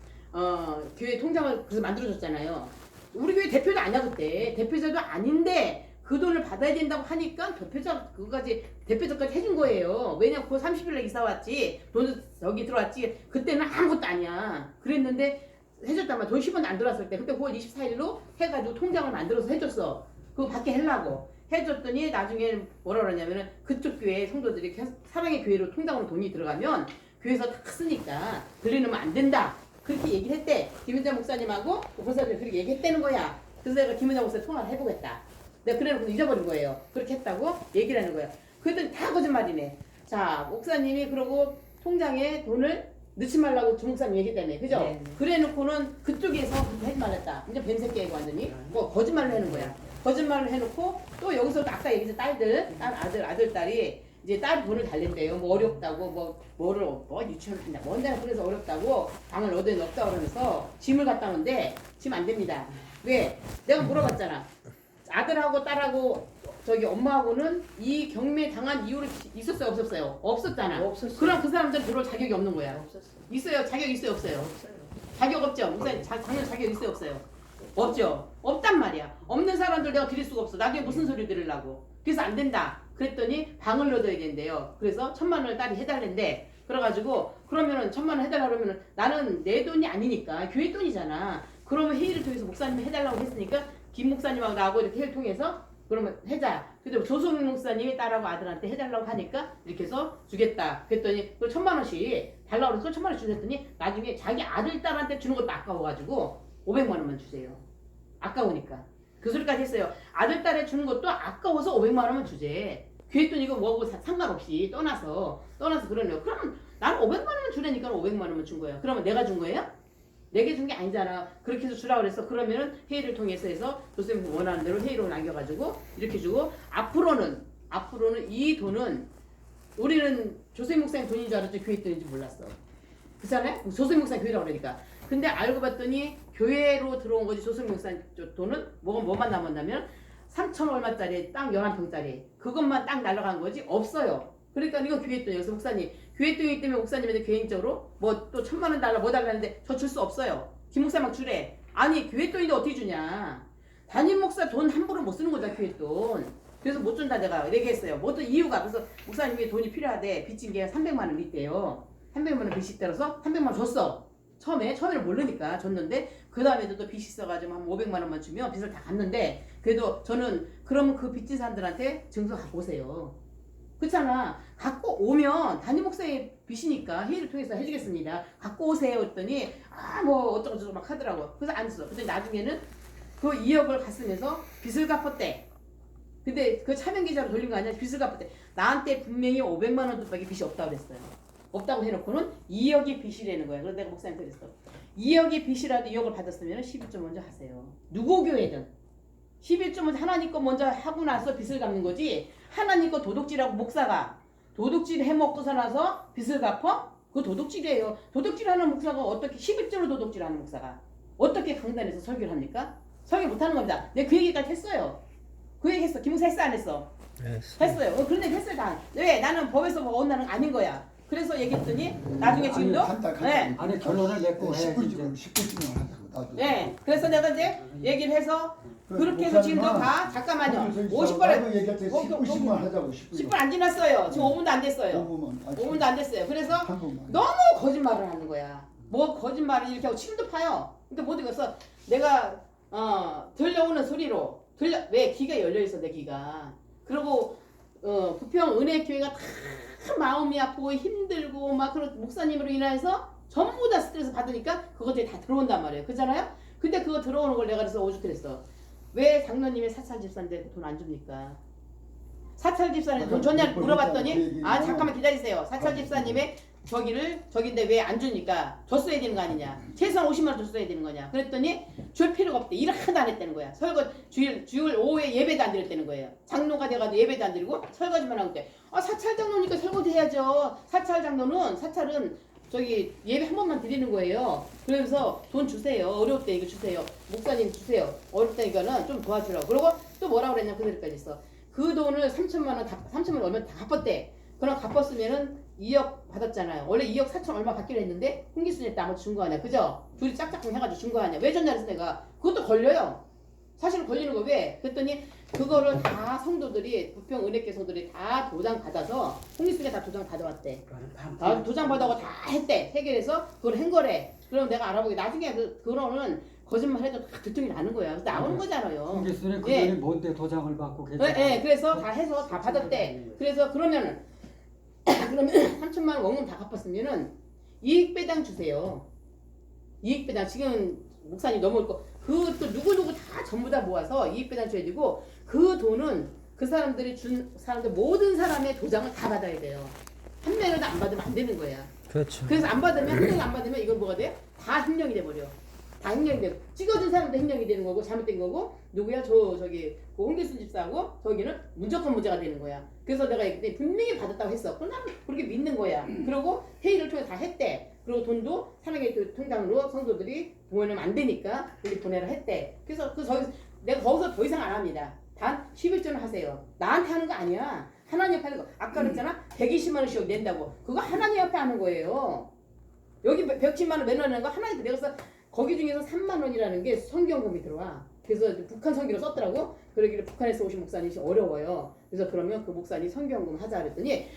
교회 통장을 그래서 만들어줬잖아요. 우리 교회 대표도 아니야 그때. 대표자도 아닌데 그 돈을 받아야 된다고 하니까 대표자까지 해준 거예요. 왜냐면 그 30일에 이사 왔지. 돈 여기 들어왔지. 그때는 아무것도 아니야. 그랬는데 해줬단 말이야. 돈 10원 안 들어왔을 때. 그때 9월 24일로 해가지고 통장을 만들어서 해줬어. 그거 받게 하려고. 해줬더니 나중에 뭐라 그러냐면은 그쪽 교회 성도들이 사랑의 교회로 통장으로 돈이 들어가면 교회에서 다 쓰니까 들려놓으면 안 된다. 그렇게 얘기를 했대. 김은자 목사님하고 권사님이 그렇게 얘기했다는 거야. 그래서 내가 김은자 목사님 통화를 해보겠다. 내가 그래놓고 잊어버린 거예요. 그렇게 했다고 얘기를 하는 거야. 그랬더니 다 거짓말이네. 자, 목사님이 그러고 통장에 돈을 넣지 말라고 주목사님 얘기했다며. 그죠? 네. 그래 놓고는 그쪽에서 그렇게 하지 말랬다. 이제 뱀새끼고 완전히 뭐 거짓말을 하는 거야. 거짓말을 해놓고 또 여기서 아까 얘기했던 아들 딸이 이제 딸 돈을 달랬대요. 뭐 어렵다고 뭐 유치원 한다 뭔데 그래서 어렵다고 방을 얻어 넣었다 그러면서 짐을 갖다 놓는데 짐 안 됩니다. 왜? 내가 물어봤잖아. 아들하고 딸하고 저기 엄마하고는 이 경매 당한 이유를 있었어요 없었어요? 없었잖아. 없었어요. 그럼 그 사람들 들어올 자격이 없는 거야. 없었어. 있어요? 자격 있어요 없어요? 없어요. 자격 없죠? 목사님 당연 자격 있어요 없어요? 없죠? 없단 말이야. 없는 사람들 내가 드릴 수가 없어. 나중에 무슨 소리 들으려고. 그래서 안 된다. 그랬더니 방을 얻어야 된대요. 그래서 1,000만 원을 딸이 해달랜대. 그래가지고 그러면은 1,000만 원 해달라 그러면은 나는 내 돈이 아니니까 교회 돈이잖아. 그러면 회의를 통해서 목사님이 해달라고 했으니까 김 목사님하고 나하고 이렇게 회의를 통해서 그러면 해자. 근데 조성민 목사님이 딸하고 아들한테 해달라고 하니까 이렇게 해서 주겠다. 그랬더니 그 1,000만 원씩 달라고 그래서 1,000만 원 주셨더니 나중에 자기 아들 딸한테 주는 것도 아까워가지고 500만 원만 주세요. 아까우니까. 그 소리까지 했어요. 아들 딸에 주는 것도 아까워서 500만 원만 주제. 교회 돈 이거 뭐고 상관없이 떠나서 그러네요. 그럼 나는 500만 원만 주라니까 500만 원만 준 거예요. 그러면 내가 준 거예요? 내게 준 게 아니잖아. 그렇게 해서 주라고 그랬어. 그러면은 회의를 통해서 해서 교수님 원하는 대로 회의로 남겨가지고 이렇게 주고 앞으로는 이 돈은 우리는 조세 목사님 돈인 줄 알았지 교회 돈인지 몰랐어. 그렇잖아요? 조세 목사님 교회라고 그러니까. 근데 알고 봤더니 교회로 들어온 거지. 조세 목사님 돈은 뭐만 남았냐면 3천 얼마짜리 땅 11평짜리 그것만 딱 날라간 거지 없어요. 그러니까 이거 교회 돈이어서 목사님 교회 돈이기 때문에 목사님한테 개인적으로 뭐 또 1,000만 원 달라 뭐 달라는데 저 줄 수 없어요. 김 목사 막 주래. 아니 교회 돈인데 어떻게 주냐. 담임 목사 돈 함부로 못 쓰는 거다 교회 돈. 그래서 못 준다 내가 얘기했어요. 뭐 어떤 이유가 그래서 목사님이 돈이 필요하대. 빚진 게 300만 원 있대요. 300만 원 빚이 있다서 300만 원 줬어. 처음에는 모르니까 줬는데 그 다음에도 또 빚이 있어가지고 한 500만 원만 주면 빚을 다 갚는데 그래도 저는 그러면 그 빚진 사람들한테 증서 갖고 오세요. 그렇잖아. 갖고 오면 담임 목사의 빚이니까 회의를 통해서 해주겠습니다. 갖고 오세요 했더니 뭐 어쩌고저쩌고 막 하더라고. 그래서 안 줬어. 근데 나중에는 그 2억을 갔으면서 빚을 갚았대. 근데 그 차명 계좌로 돌린 거 아니야? 빚을 갚았대. 나한테 분명히 500만 원 돈밖에 빚이 없다고 그랬어요. 없다고 해놓고는 2억이 빚이라는 거야. 그래서 내가 목사님한테 그랬어. 2억이 빚이라도 2억을 받았으면 11조 먼저 하세요. 누구 교회든 11조 먼저 하나님 거 먼저 하고 나서 빚을 갚는 거지. 하나님 거 도둑질하고 목사가 도둑질 해먹고서 나서 빚을 갚아? 그거 도둑질이에요. 도둑질하는 목사가 어떻게 11조로 도둑질하는 목사가 어떻게 강단에서 설교를 합니까? 설교 못하는 겁니다. 내가 그 얘기까지 했어요. 그 얘기 했어. 김 목사 했어 안 했어? 했어요. 그런데 했어요 다. 왜? 나는 법에서 뭐 어긋나는 거 아닌 거야. 그래서 얘기했더니 나중에 지금도 네. 아니 결론을 맺고 해야지. 19주만 하자고 나도. 네. 그래서 내가 이제 얘기를 해서 그렇게 해서 지금도 다 잠깐만요. 50번을 얘기할 때 19씩만 하자고 10분 안 지났어요. 지금 5분도 안 됐어요. 5분만. 5분도 안 됐어요. 그래서 한 번만. 너무 거짓말을 하는 거야. 뭐 거짓말을 이렇게 하고 침도 파요. 근데 못 이겼어. 내가 들려오는 소리로 왜 귀가 열려 있어 내 귀가. 그리고 부평 은혜교회가 다 마음이 아프고 힘들고 막 그런 목사님으로 인해서 전부 다 스트레스 받으니까 그것들이 다 들어온단 말이에요. 그렇잖아요? 근데 그거 들어오는 걸 내가 그래서 오죽했어. 왜 장로님의 사찰 집사인데 돈 안 줍니까? 사찰 집사님 돈 줬냐 물어봤더니 잠깐만 기다리세요. 사찰 집사님의 저긴데 왜 안 주니까 줬어야 되는 거 아니냐. 최소한 50만 원 줬어야 되는 거냐. 그랬더니 줄 필요가 없대. 일을 하나도 안 했다는 거야. 주일 오후에 예배도 안 드렸다는 거예요. 장로가 돼가지고 예배도 안 드리고 설거지만 하고 있대. 사찰 장로니까 설거지 해야죠. 사찰은 저기 예배 한 번만 드리는 거예요. 그래서 돈 주세요. 어려울 때 이거 주세요. 목사님 주세요. 어렵다 이거는 좀 도와주라고. 그리고 또 뭐라고 그랬냐 그 소리까지 있어. 그 돈을 3천만 원 얼마 다 갚았대. 그럼 갚았으면은 2억 받았잖아요. 원래 2억 4천 얼마 받기로 했는데 홍기순이 때 아마 준 거 아니야. 그죠? 둘이 짝짝꿍 해가지고 준 거 아니야. 왜 줬냐 그래서 내가 그것도 걸려요. 사실 걸리는 거 왜? 그랬더니 그거를 다 성도들이 부평 은혜교 성도들이 다 도장 받아서 홍기순이 다 도장 받아왔대. 다 도장 받아고 다 했대. 해결해서 그걸 한 거래. 그럼 내가 알아보기 나중에 그거는 거짓말 해도 다 들통이 나는 거야. 그래서 나오는 거잖아요. 홍기순이 그 예. 돈이 뭔데 도장을 받고 계속. 네, 그래서 다 해서 다 받았대. 그래서 그러면 3천만 원 원금 다 갚았으면은 이익배당 주세요. 이익배당 지금 목사님 넘어올 거 그것도 누구누구 다 전부 다 모아서 이익배당 줘야 되고 그 돈은 그 사람들이 준 사람들 모든 사람의 도장을 다 받아야 돼요. 한 명이라도 안 받으면 안 되는 거야. 그렇죠. 그래서 안 받으면 한 명이 안 받으면 이건 뭐가 돼? 다 횡령이 돼 버려. 다 행령이 되고 찍어준 사람도 행령이 되는 거고 잘못된 거고 누구야 저기 그 홍길수 집사하고 저기는 무조건 문제가 되는 거야. 그래서 내가 얘기했더니 분명히 받았다고 했어. 그럼 나는 그렇게 믿는 거야. 그리고 회의를 통해 다 했대. 그리고 돈도 사랑의 통장으로 성도들이 보내면 안 되니까 우리 보내라 했대. 그래서 내가 거기서 더 이상 안 합니다. 단 11조는 하세요. 나한테 하는 거 아니야. 하나님 옆에 하는 거. 아까 그랬잖아. 120만 원씩 낸다고. 그거 하나님 옆에 하는 거예요. 여기 110만 원 맨날 내는 거 하나님 내가 서 거기 중에서 3만 원이라는 게 성경금이 들어와. 그래서 북한 성기로 썼더라고. 그러기를 북한에서 오신 목사님이 어려워요. 그래서 그러면 그 목사님 성경금 하자 그랬더니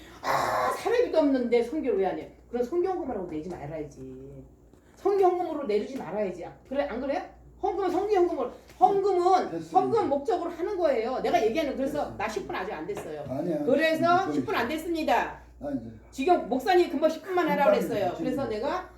사례비도 없는데 성경을 왜 하냐. 그럼 성경금으로 내지 말아야지. 성경금으로 내주지 말아야지. 그래 안 그래요? 헌금은 성경금으로. 헌금은 목적으로 하는 거예요. 내가 얘기하는 그래서 나 10분 아직 안 됐어요. 아니야. 그래서 10분 안 됐습니다. 지금 목사님 금방 10분만 하라고 그랬어요. 그래서 내가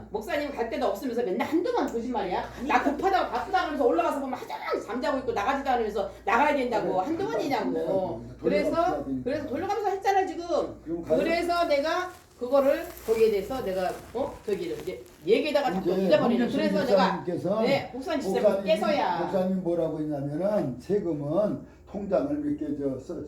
목사님 갈 데도 없으면서 맨날 한동안 거짓말이야. 나 급하다고 바쁘다 그러면서 올라가서 보면 하자마자 잠자고 있고 나가지도 않으면서 나가야 된다고 한동안이냐고. 그래서 돌려가면서 했잖아 지금. 그래서 내가 그거를 거기에 대해서 내가 저기를 이제 얘기에다가 자꾸 잊어버리는. 그래서 내가 네 목사님 진짜 깨서야. 목사님 뭐라고 했냐면은 세금은 통장을 몇 개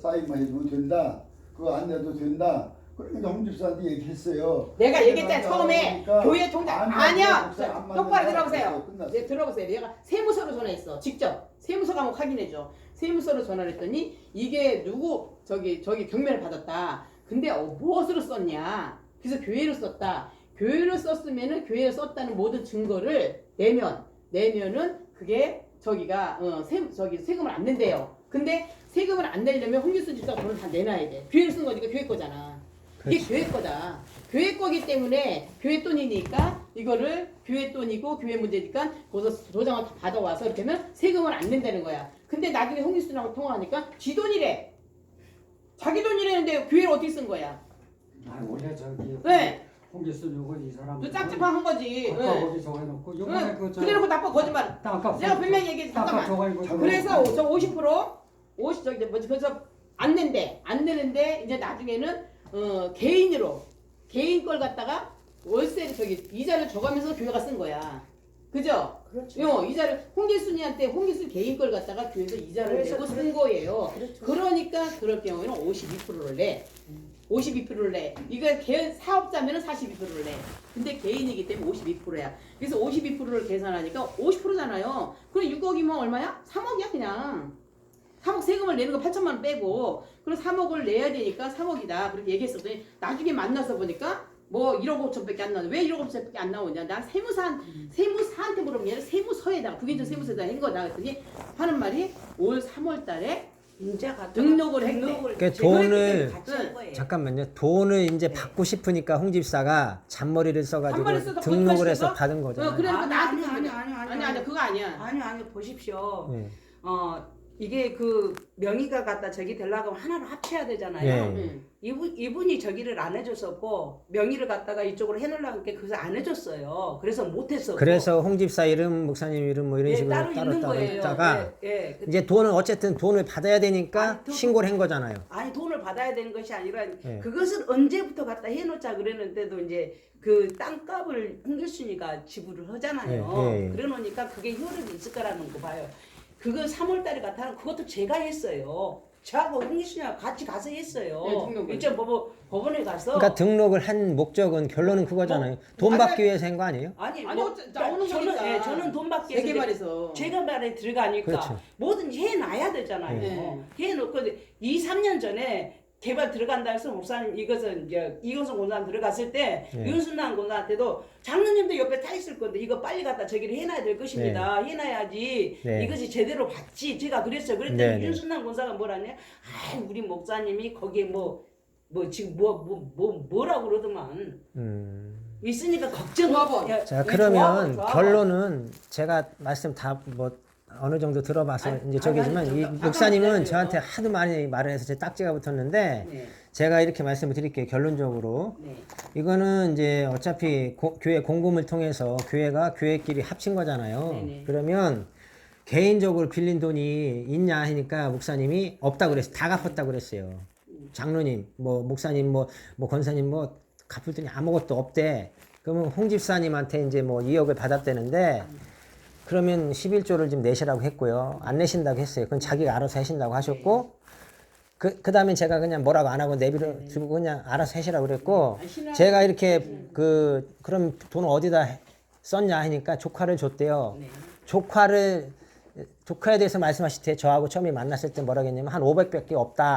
사인만 해주면 된다. 그거 안 내도 된다. 그러니까 홍집사한테 얘기했어요. 내가 얘기했잖아 처음에 그러니까 교회 통장 아니야. 똑바로 들어보세요. 끝났어. 네, 들어보세요. 내가 세무서로 전화했어. 직접 세무서 가면 확인해줘. 세무서로 전화를 했더니 이게 누구 저기 경매를 받았다. 근데 무엇으로 썼냐? 그래서 교회로 썼다. 교회로 썼으면은 교회로 썼다는 모든 증거를 내면은 그게 저기가 세금을 안 낸대요. 근데 세금을 안 내려면 홍길수 집사가 돈을 다 내놔야 돼. 교회로 쓴 거니까 교회 거잖아. 이게 그렇지. 교회 거다. 교회 거기 때문에 교회 돈이니까 이거를 교회 돈이고 교회 문제니까 거기서 도장을 다 받아와서 이렇게 하면 세금을 안 낸다는 거야. 근데 나중에 홍길수랑 통화하니까 지 돈이래. 자기 돈이라는데 교회를 어떻게 쓴 거야? 원래 저기 네. 홍길수 요거 이 사람 또 짝짝한 거지. 아까 거기 저거 해놓고 요번에 응. 그 그래놓고 나빠 거짓말. 아까 내가 분명히 얘기했어. 아까 잠깐만. 저거 그래서 저 50% 저기 뭐지 그래서 안 내는데 이제 나중에는 개인 걸 갖다가 월세를 저기 이자를 줘가면서 교회가 쓴 거야. 그죠? 그렇죠. 이자를 홍길수 개인 걸 갖다가 교회에서 이자를 그래서 내고 쓴 거예요. 그렇죠. 그러니까 그럴 경우에는 52%를 내. 52%를 내. 이거 사업자면은 42%를 내. 근데 개인이기 때문에 52%야. 그래서 52%를 계산하니까 50%잖아요. 그럼 6억이면 얼마야? 3억이야 그냥. 3억 세금을 내는 거 8천만 원 빼고 그럼 3억을 내야 되니까 3억이다. 그렇게 얘기했었더니 나중에 만나서 보니까 뭐 1억 5천밖에 안 나오냐. 왜 1억 5천밖에 안 나오냐. 난 세무사한테 물어본 게 아니라 세무서에다가 국인적 세무서에다 한 거다. 그랬더니 하는 말이 올 3월 달에 등록을 했대. 그러니까 돈을 같이 한 거예요. 잠깐만요. 돈을 이제 받고 싶으니까 홍집사가 잔머리를 써가지고 잔머리 써서 등록을 해서 거짓말 받은 거잖아요. 그래서 나한테 아니, 그거 아니야. 아니 보십시오. 네. 이게 그 명의가 갖다 저기 되려고 하면 하나로 합쳐야 되잖아요. 네. 응. 이분이 저기를 안 해줬었고 명의를 갖다가 이쪽으로 해놓으려고 했는데 그래서 안 해줬어요. 그래서 못했었고. 그래서 홍집사 이름, 목사님 이름 뭐 이런 예, 식으로 따로 있는 따로 거예요. 했다가 예. 이제 돈은 어쨌든 돈을 받아야 되니까 아니, 신고를 한 거잖아요. 아니 돈을 받아야 되는 것이 아니라 예. 그것을 언제부터 갖다 해놓자 그랬는데도 이제 그 땅값을 홍길순이가 지불을 하잖아요. 예, 예. 그래 놓으니까 그게 효력이 있을 거라는 거 봐요. 그거 3월달에 갖다 그것도 제가 했어요. 저하고 홍길순이랑 같이 가서 했어요. 네, 등록을. 일전 법원에 가서. 그러니까 등록을 한 목적은 결론은 그거잖아요. 돈 받기 위해서 한 거 아니에요? 아니 아니, 나오는 거니까. 저는 돈 받기 세게 위해서 말해서. 제가 말에 들어가니까 그렇죠. 뭐든지 해놔야 되잖아요. 네. 해놓고 2-3년 전에 개발 들어간다 해서 목사님 이것은 이제 이건성 권사님 들어갔을 때 네. 윤순남 권사한테도 장로님도 옆에 타 있을 건데 이거 빨리 갖다 저기를 해놔야 될 것입니다. 해놔야지 네. 이것이 제대로 받지. 제가 그랬어요. 그랬더니 네, 네. 윤순남 권사가 뭐라냐? 아 우리 목사님이 거기에 뭐 지금 뭐라고 그러더만 있으니까 걱정. 조합원. 야, 자 네, 그러면 조합원. 결론은 제가 말씀 다 뭐 어느 정도 들어봐서 아니, 이제 저기지만 아니, 이 아까 목사님은 말씀드려요. 저한테 하도 많이 말을 해서 제 딱지가 붙었는데 네. 제가 이렇게 말씀을 드릴게요. 결론적으로 네. 이거는 이제 어차피 교회 공금을 통해서 교회가 교회끼리 합친 거잖아요. 네네. 그러면 개인적으로 빌린 돈이 있냐 하니까 목사님이 없다고 그랬어요. 다 갚았다고 그랬어요. 장로님, 뭐 목사님, 뭐 권사님 뭐 갚을 돈이 아무것도 없대. 그러면 홍 집사님한테 이제 뭐 2억을 받았대는데 그러면 11조를 좀 내시라고 했고요. 안 내신다고 했어요. 그건 자기가 알아서 하신다고 하셨고, 그 다음에 제가 그냥 뭐라고 안 하고 내비를 두고 그냥 알아서 하시라고 그랬고, 제가 이렇게 그럼 돈 어디다 썼냐 하니까 조카를 줬대요. 조카에 대해서 말씀하실 때 저하고 처음에 만났을 때 뭐라고 했냐면 한 500밖에 없다.